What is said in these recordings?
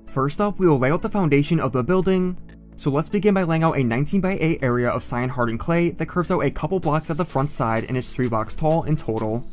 First up, we will lay out the foundation of the building. So let's begin by laying out a 19x8 area of cyan hardened clay that curves out a couple blocks at the front side and is 3 blocks tall in total.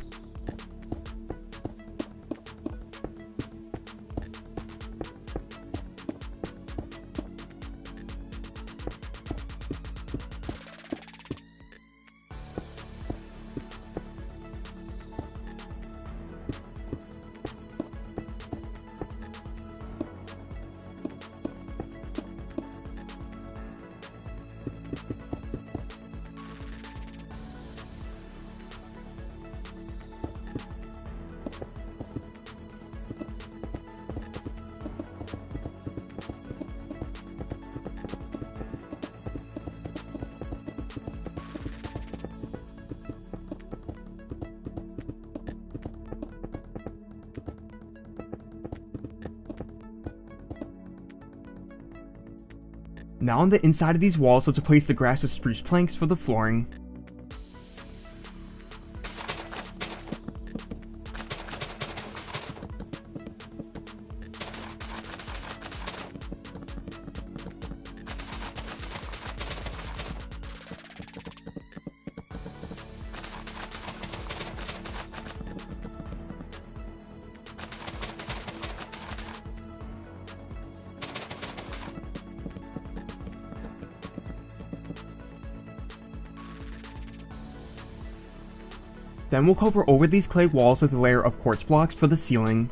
Now on the inside of these walls, let's replace the grass with spruce planks for the flooring. Then we'll cover over these clay walls with a layer of quartz blocks for the ceiling.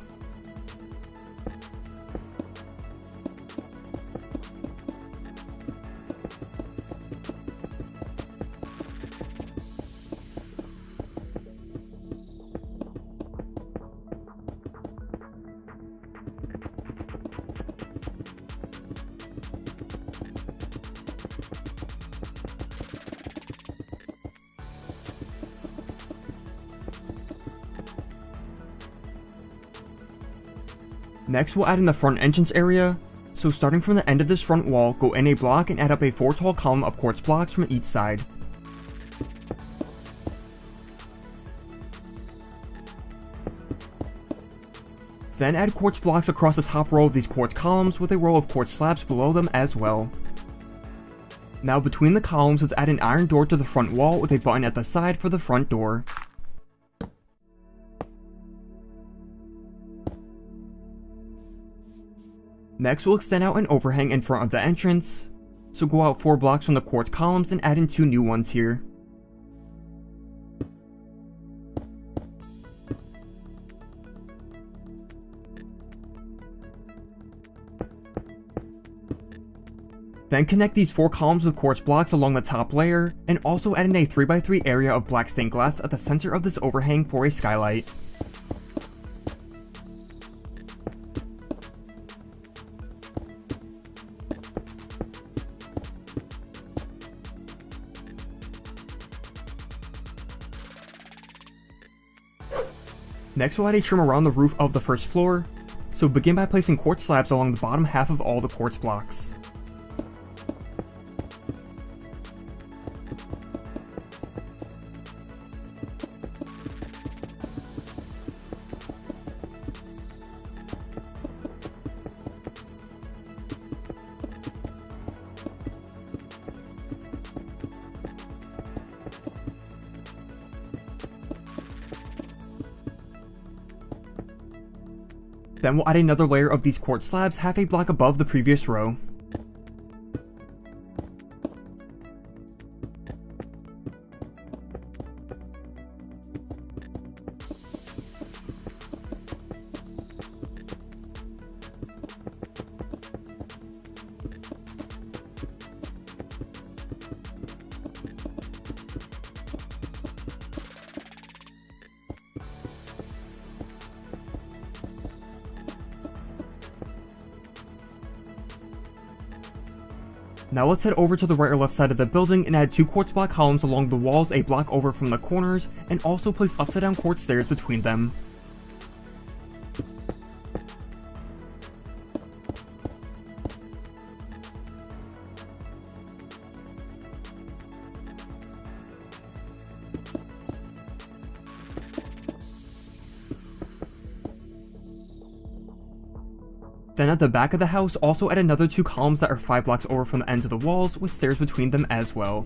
Next, we'll add in the front entrance area. So starting from the end of this front wall, go in a block and add up a 4 tall column of quartz blocks from each side. Then add quartz blocks across the top row of these quartz columns with a row of quartz slabs below them as well. Now between the columns, let's add an iron door to the front wall with a button at the side for the front door. Next, we'll extend out an overhang in front of the entrance. So go out 4 blocks from the quartz columns and add in 2 new ones here. Then connect these 4 columns with quartz blocks along the top layer, and also add in a 3x3 area of black stained glass at the center of this overhang for a skylight. Next, we'll add a trim around the roof of the first floor, so begin by placing quartz slabs along the bottom half of all the quartz blocks. Then we'll add another layer of these quartz slabs half a block above the previous row. Now let's head over to the right or left side of the building and add 2 quartz block columns along the walls a block over from the corners, and also place upside down quartz stairs between them. Then at the back of the house, also add another 2 columns that are 5 blocks over from the ends of the walls, with stairs between them as well.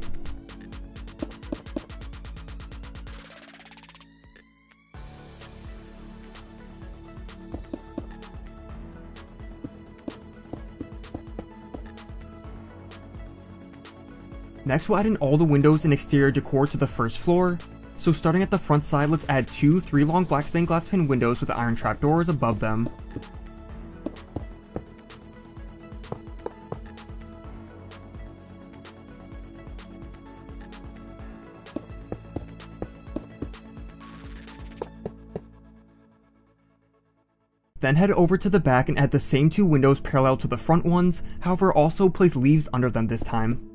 Next, we'll add in all the windows and exterior decor to the first floor. So starting at the front side, let's add 2 3-long black stained glass pane windows with iron trapdoors above them. Then head over to the back and add the same 2 windows parallel to the front ones, however also place leaves under them this time.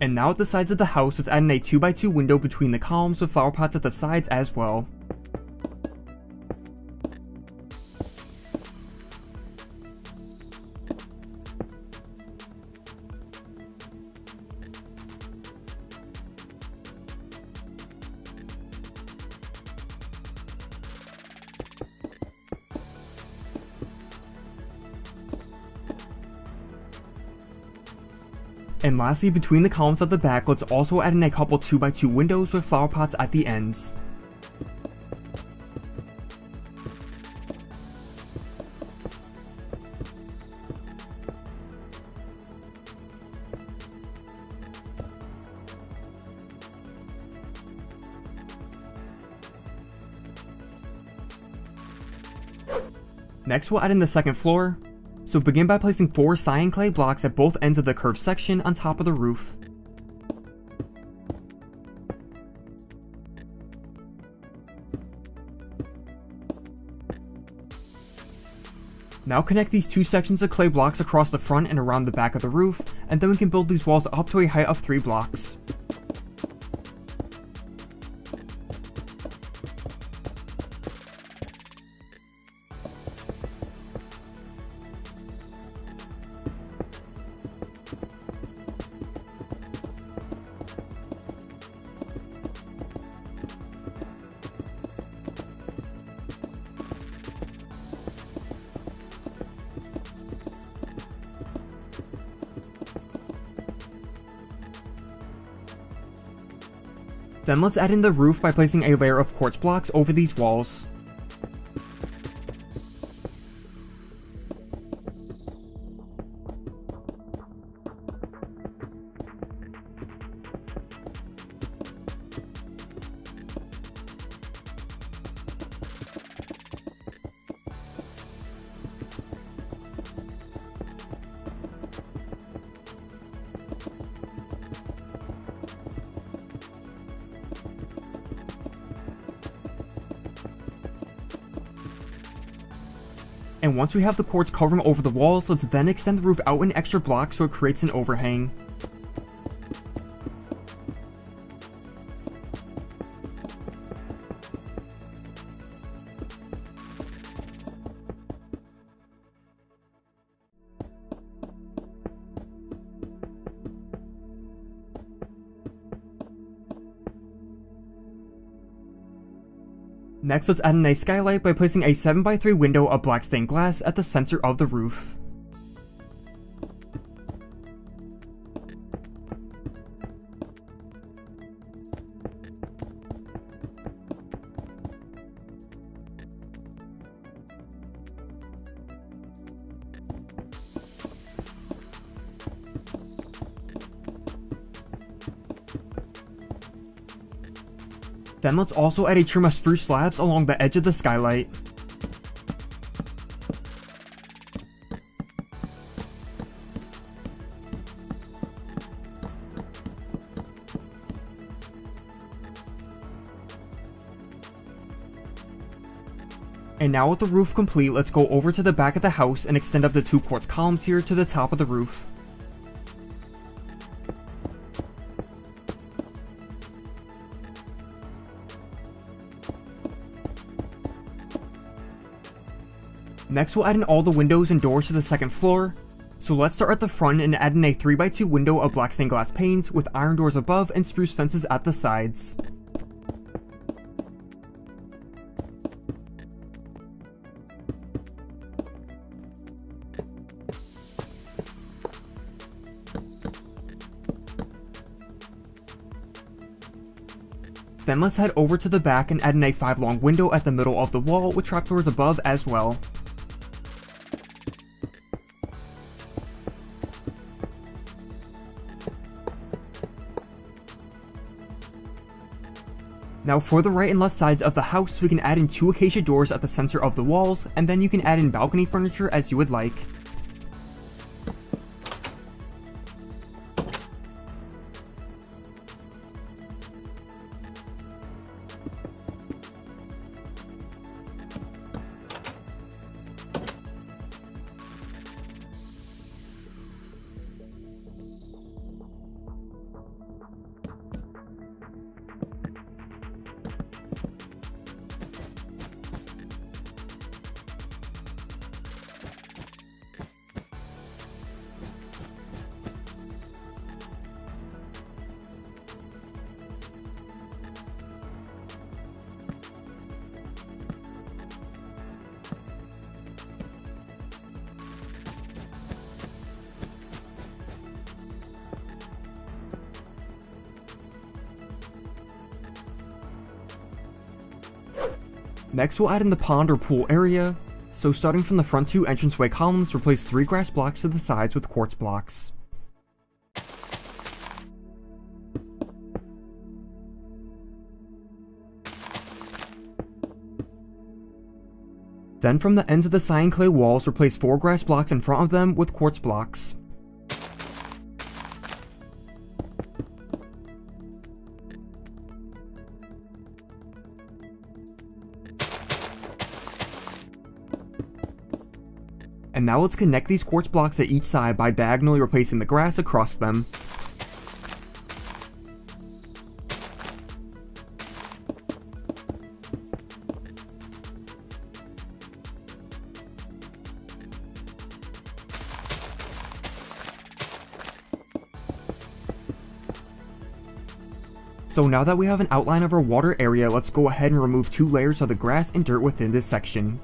And now at the sides of the house, let's add in a 2x2 window between the columns with flower pots at the sides as well. And lastly, between the columns at the back, let's also add in a couple 2x2 windows with flower pots at the ends. Next, we'll add in the second floor. So begin by placing 4 cyan clay blocks at both ends of the curved section on top of the roof. Now connect these 2 sections of clay blocks across the front and around the back of the roof, and then we can build these walls up to a height of 3 blocks. Then let's add in the roof by placing a layer of quartz blocks over these walls. And once we have the quartz covering over the walls, let's then extend the roof out an extra block so it creates an overhang. Next, let's add in a skylight by placing a 7x3 window of black stained glass at the center of the roof. Then let's also add a trim of spruce slabs along the edge of the skylight. And now with the roof complete, let's go over to the back of the house and extend up the 2 quartz columns here to the top of the roof. Next we'll add in all the windows and doors to the second floor. So let's start at the front and add in a 3x2 window of black stained glass panes with iron doors above and spruce fences at the sides. Then let's head over to the back and add in a 5 long window at the middle of the wall with trapdoors above as well. Now for the right and left sides of the house, we can add in 2 acacia doors at the center of the walls, and then you can add in balcony furniture as you would like. Next we'll add in the pond or pool area. So starting from the front 2 entranceway columns, replace 3 grass blocks to the sides with quartz blocks. Then from the ends of the cyan clay walls, replace 4 grass blocks in front of them with quartz blocks. And now let's connect these quartz blocks at each side by diagonally replacing the grass across them. So now that we have an outline of our water area, let's go ahead and remove 2 layers of the grass and dirt within this section.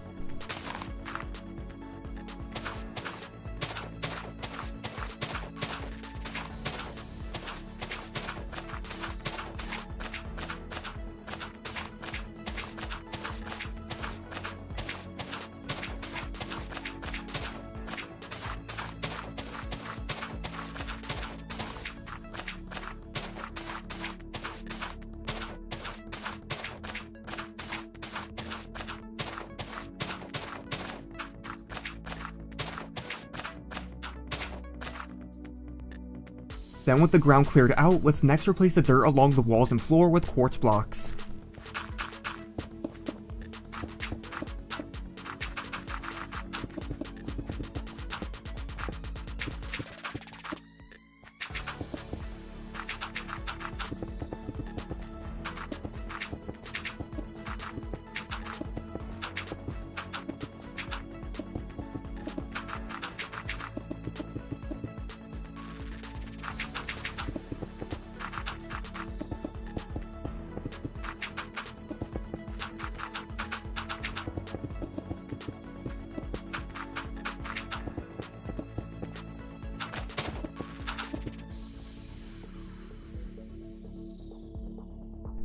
Then with the ground cleared out, let's next replace the dirt along the walls and floor with quartz blocks.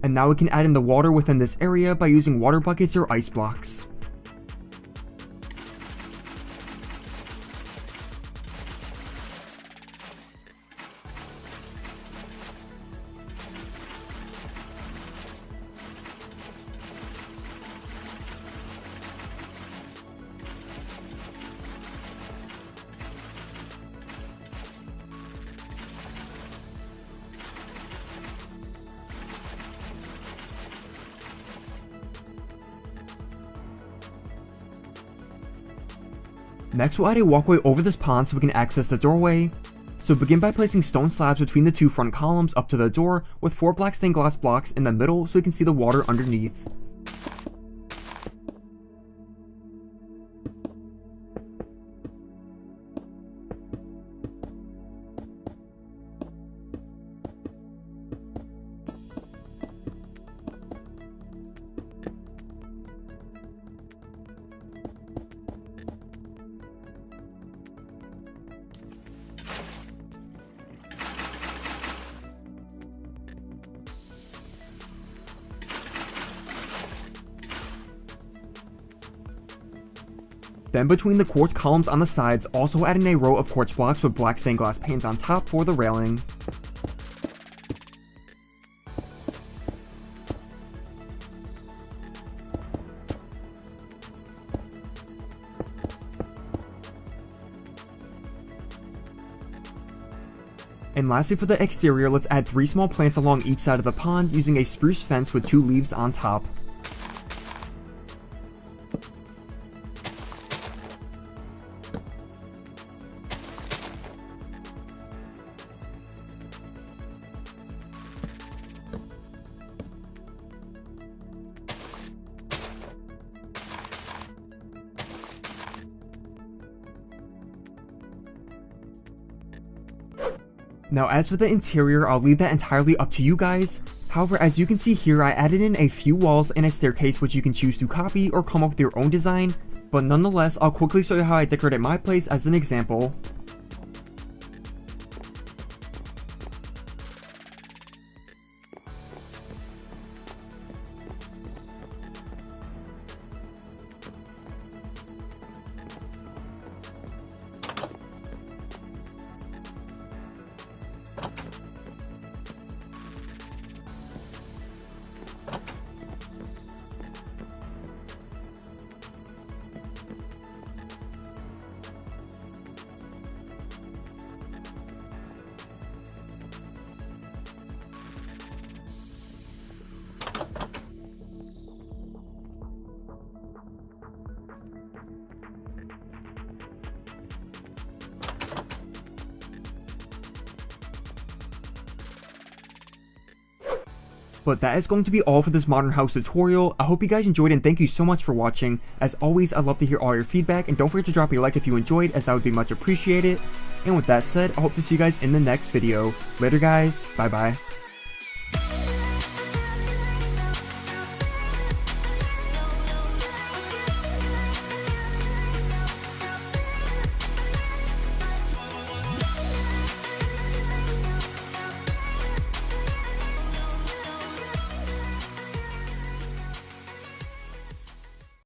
And now we can add in the water within this area by using water buckets or ice blocks. Next we'll add a walkway over this pond so we can access the doorway. So begin by placing stone slabs between the 2 front columns up to the door with 4 black stained glass blocks in the middle so we can see the water underneath. Then between the quartz columns on the sides, also add in a row of quartz blocks with black stained glass panes on top for the railing. And lastly, for the exterior, let's add 3 small plants along each side of the pond using a spruce fence with 2 leaves on top. Now as for the interior, I'll leave that entirely up to you guys. However, as you can see here, I added in a few walls and a staircase which you can choose to copy or come up with your own design, but nonetheless, I'll quickly show you how I decorated my place as an example. But that is going to be all for this modern house tutorial. I hope you guys enjoyed and thank you so much for watching. As always, I'd love to hear all your feedback and don't forget to drop a like if you enjoyed, as that would be much appreciated. And with that said, I hope to see you guys in the next video. Later guys, bye bye.